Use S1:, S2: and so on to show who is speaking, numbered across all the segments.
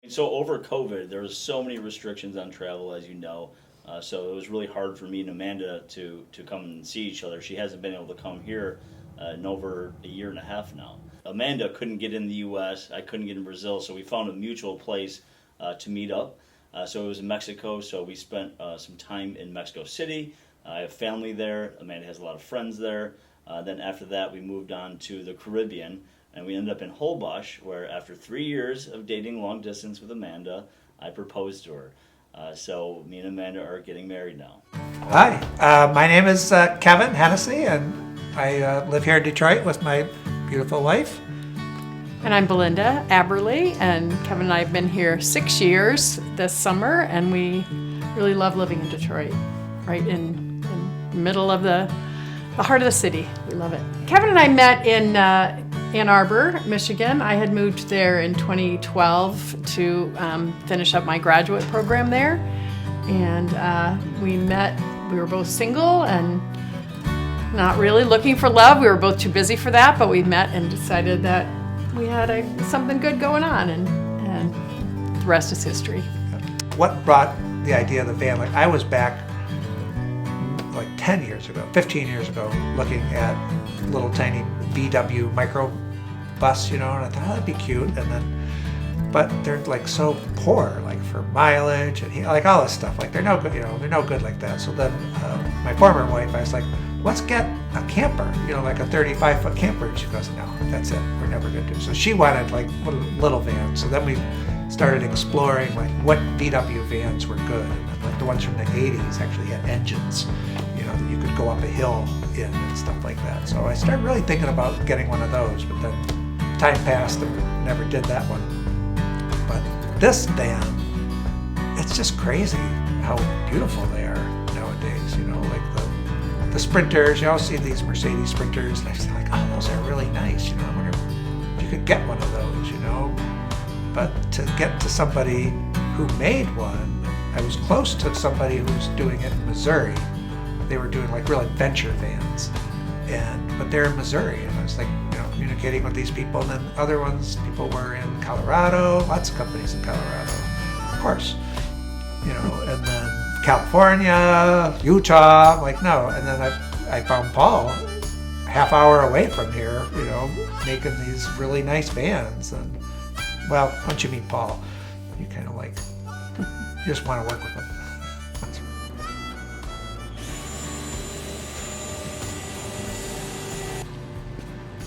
S1: So over COVID, there was so many restrictions on travel, as you know. So it was really hard for me and Amanda to come and see each other. She hasn't been able to come here in over a year and a half now. Amanda couldn't get in the U.S. I couldn't get in Brazil, so we found a mutual place to meet up. So it was in Mexico, so we spent some time in Mexico City. I have family there. Amanda has a lot of friends there. Then after that, we moved on to the Caribbean. And we ended up in Holbox, where after 3 years of dating long distance with Amanda, I proposed to her. So me and Amanda are getting married now.
S2: Hi, my name is Kevin Hennessy, and I live here in Detroit with my beautiful wife.
S3: And I'm Belinda Aberley, and Kevin and I have been here 6 years this summer, and we really love living in Detroit, right in the middle of the heart of the city. We love it. Kevin and I met in Ann Arbor, Michigan. I had moved there in 2012 to finish up my graduate program there. And we met, we were both single and not really looking for love. We were both too busy for that, but we met and decided that we had something good going on, and the rest is history.
S2: What brought the idea of the van? Like, I was back like 10 years ago, 15 years ago, looking at little tiny VW micro bus, and I thought, oh, that'd be cute. And then, but they're like so poor, like for mileage and like all this stuff. Like they're no good, they're no good like that. So then my former wife, I was like, let's get a camper, like a 35-foot camper. And she goes, no, that's it. We're never going to do it. So she wanted like little vans. So then we started exploring like what VW vans were good. And like the ones from the 80s actually had engines, that you could go up a hill in and stuff like that. So I started really thinking about getting one of those, but then time passed and never did that one. But this van, it's just crazy how beautiful they are nowadays, like the Sprinters. You all see these Mercedes Sprinters, and I was like, oh, those are really nice, I wonder if you could get one of those, But to get to somebody who made one, I was close to somebody who was doing it in Missouri. They were doing like real adventure vans, but they're in Missouri, and I was like, communicating with these people, and then other people were in Colorado, lots of companies in Colorado, of course, and then California, Utah. I'm like, no. And then I found Paul, half hour away from here, making these really nice vans. And well, once you meet Paul, you kind of like, you just want to work with him.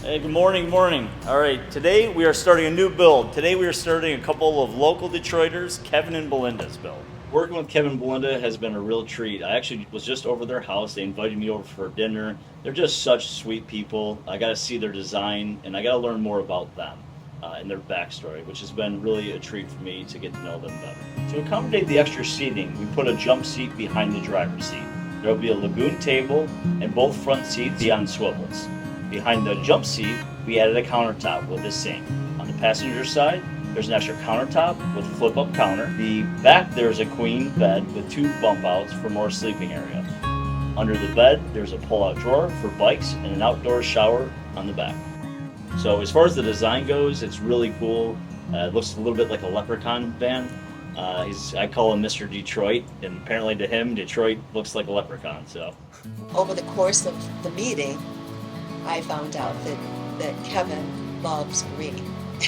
S1: Hey, good morning. All right, today we are starting a new build. Today we are starting a couple of local Detroiters, Kevin and Belinda's build. Working with Kevin and Belinda has been a real treat. I actually was just over their house. They invited me over for dinner. They're just such sweet people. I got to see their design, and I got to learn more about them and their backstory, which has been really a treat for me to get to know them better. To accommodate the extra seating, we put a jump seat behind the driver's seat. There will be a lagoon table, and both front seats be on swivels. Behind the jump seat, we added a countertop with a sink. On the passenger side, there's an extra countertop with a flip-up counter. The back, there's a queen bed with 2 bump outs for more sleeping area. Under the bed, there's a pull-out drawer for bikes and an outdoor shower on the back. So as far as the design goes, it's really cool. It looks a little bit like a leprechaun van. I call him Mr. Detroit, and apparently to him, Detroit looks like a leprechaun. So,
S4: over the course of the meeting, I found out that Kevin loves green,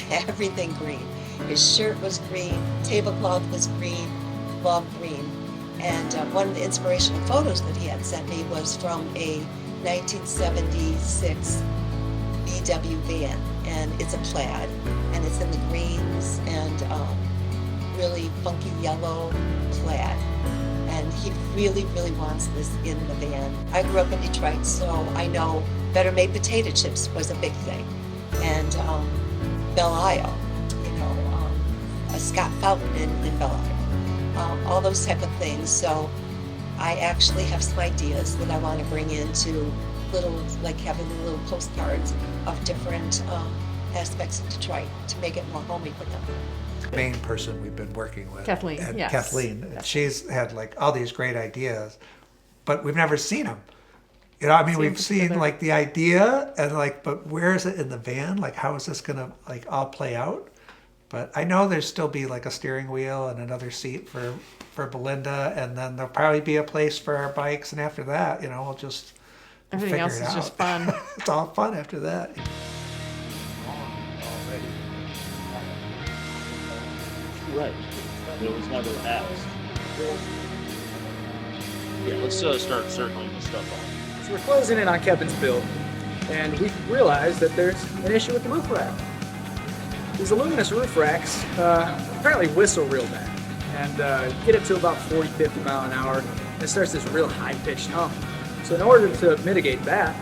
S4: everything green. His shirt was green, tablecloth was green, loved green. And one of the inspirational photos that he had sent me was from a 1976 VW van, and it's a plaid, and it's in the greens and really funky yellow plaid. And he really, really wants this in the van. I grew up in Detroit, so I know Better Made potato chips was a big thing. And Belle Isle, a Scott Fountain in Belle Isle. All those type of things. So I actually have some ideas that I want to bring into little, like having little postcards of different aspects of Detroit to make it more homey for them.
S2: Main person we've been working with,
S3: Kathleen,
S2: and
S3: yes.
S2: Kathleen, she's had like all these great ideas, but we've never seen them. You know, I mean,
S3: Seeing
S2: we've seen
S3: together.
S2: like the idea and like, but where is it in the van? Like, how is this gonna like all play out? But I know there's still be like a steering wheel and another seat for Belinda, and then there'll probably be a place for our bikes, and after that, you know, we'll just
S3: Everything
S2: figure
S3: else
S2: it
S3: is
S2: out.
S3: just fun.
S2: It's all fun after that.
S1: Right. It was never asked. Yeah, let's start circling this stuff off.
S5: So we're closing in on Kevin's build, and we realized that there's an issue with the roof rack. These aluminous roof racks apparently whistle real bad, and get it to about 40, 50 mile an hour, and it starts this real high-pitched hum. So in order to mitigate that,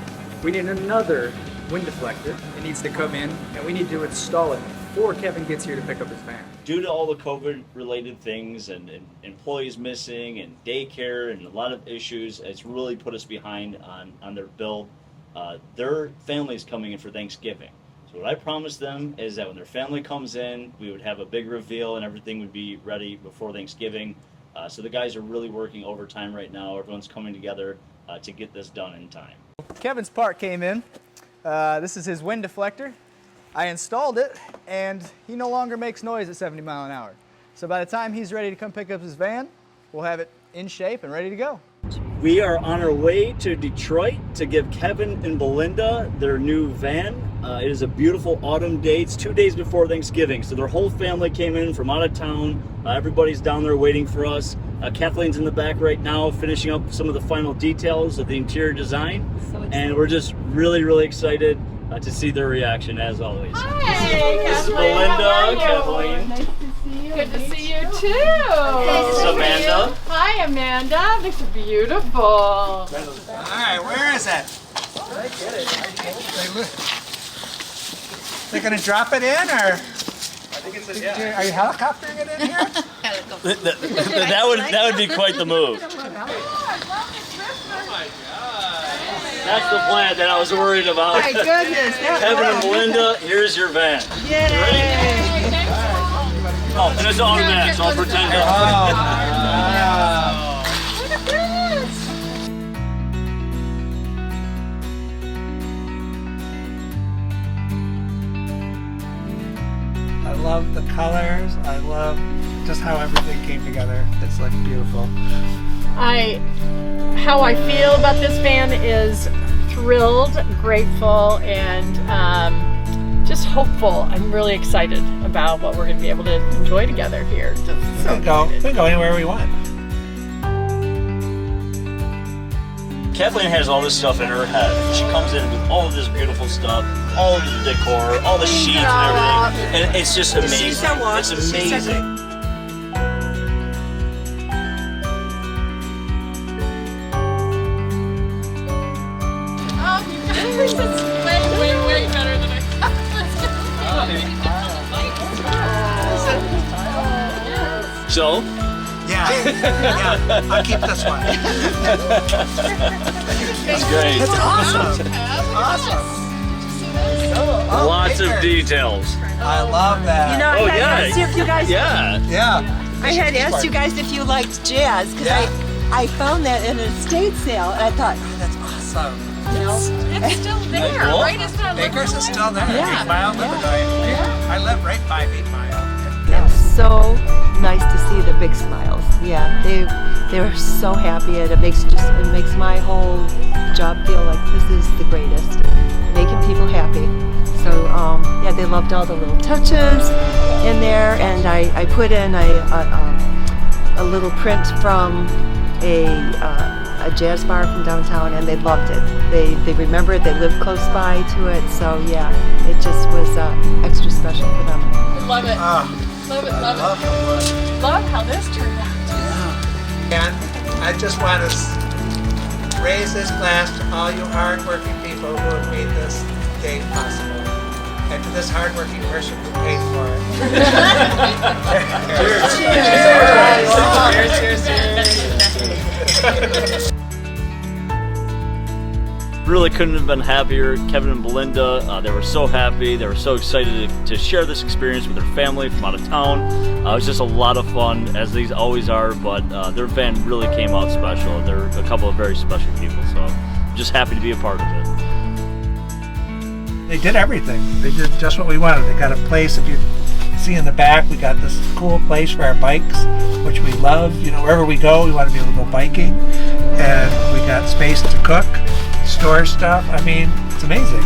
S5: we need another wind deflector. It needs to come in, and we need to install it before Kevin gets here to pick up his van.
S1: Due to all the COVID-related things and employees missing and daycare and a lot of issues, it's really put us behind on their build. Their family's coming in for Thanksgiving. So what I promised them is that when their family comes in, we would have a big reveal and everything would be ready before Thanksgiving. So the guys are really working overtime right now. Everyone's coming together to get this done in time.
S5: Kevin's part came in. This is his wind deflector. I installed it, and he no longer makes noise at 70 mile an hour. So by the time he's ready to come pick up his van, we'll have it in shape and ready to go.
S1: We are on our way to Detroit to give Kevin and Belinda their new van. It is a beautiful autumn day. It's 2 days before Thanksgiving, so their whole family came in from out of town. Everybody's down there waiting for us. Kathleen's in the back right now finishing up some of the final details of the interior design. And we're just really, really excited to see their reaction, as always.
S3: Hi,
S1: This is
S3: Kathleen. How
S1: Belinda,
S3: are you?
S1: Kathleen.
S3: Good to see you too.
S1: This is Amanda.
S3: Hi, Amanda. Looks beautiful.
S2: All right, where is it? They're gonna drop it in, or?
S5: I think it's a,
S2: Are you helicoptering it in here?
S1: That would be quite the move. That's the plan that I was worried about.
S6: My goodness,
S1: Kevin and Belinda, here's your van. Ready? Oh, and it's automatic, so I'll pretend to.
S3: Look at this.
S2: I love the colors. I love just how everything came together. It's like beautiful.
S3: How I feel about this van is thrilled, grateful, and just hopeful. I'm really excited about what we're going to be able to enjoy together here. Just so
S2: We can go anywhere we want.
S1: Kathleen has all this stuff in her head. She comes in with all of this beautiful stuff, all of the decor, all the sheets and everything, and it's just amazing. It's amazing.
S3: This is way better than I thought.
S1: So,
S2: Yeah, I'll keep this one.
S1: that's great.
S2: It's awesome.
S1: Lots of details.
S2: I love that.
S6: You know,
S1: Oh,
S6: I had
S1: yeah.
S6: asked you if you guys.
S1: Yeah.
S2: Yeah.
S6: I had asked you guys if you liked jazz because I found that in an estate sale and I thought, oh, that's awesome. You know,
S3: It's still there,
S1: Cool.
S3: right? It's not
S2: Baker's is still there.
S6: Yeah.
S2: 8 Mile, Illinois. I live right by 8 Mile.
S6: it's so nice to see the big smiles. Yeah, they were so happy and it makes my whole job feel like this is the greatest, making people happy. So yeah, they loved all the little touches in there, and I put in a little print from a jazz bar from downtown, and they loved it. They remembered, they lived close by to it, so yeah, it just was extra special for them.
S3: Love it. Love it. Love how this turned out.
S2: And I just want to raise this glass to all you hardworking people who have made this day possible. And to this hardworking person who paid for it. Cheers.
S1: Really couldn't have been happier. Kevin and Belinda, they were so happy. They were so excited to share this experience with their family from out of town. It was just a lot of fun, as these always are, but their van really came out special. They're a couple of very special people, so just happy to be a part of it.
S2: They did everything. They did just what we wanted. They got a place, if you see in the back, we got this cool place for our bikes, which we love. You know, wherever we go, we want to be able to go biking. And we got space to cook, store stuff. I mean, it's amazing.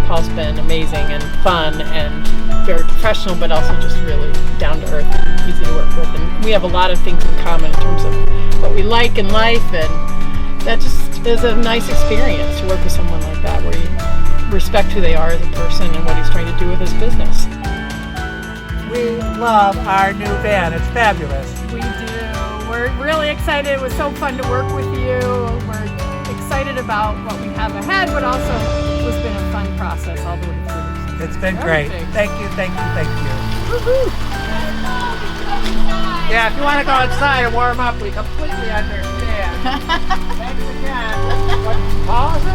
S3: Paul's been amazing and fun and very professional, but also just really down to earth and easy to work with. And we have a lot of things in common in terms of what we like in life, and that just is a nice experience to work with someone like that, where you respect who they are as a person and what he's trying to do with his business.
S2: We love our new van. It's fabulous.
S7: We do. We're really excited. It was so fun to work with you. We're excited about what we have ahead, but also it's been a fun process all the way through.
S2: It's been great.
S7: Everything.
S2: Thank you, thank you, thank you.
S7: Woohoo!
S2: Yeah, if you want to go outside and warm up, we completely understand. Thanks again. What, pause it?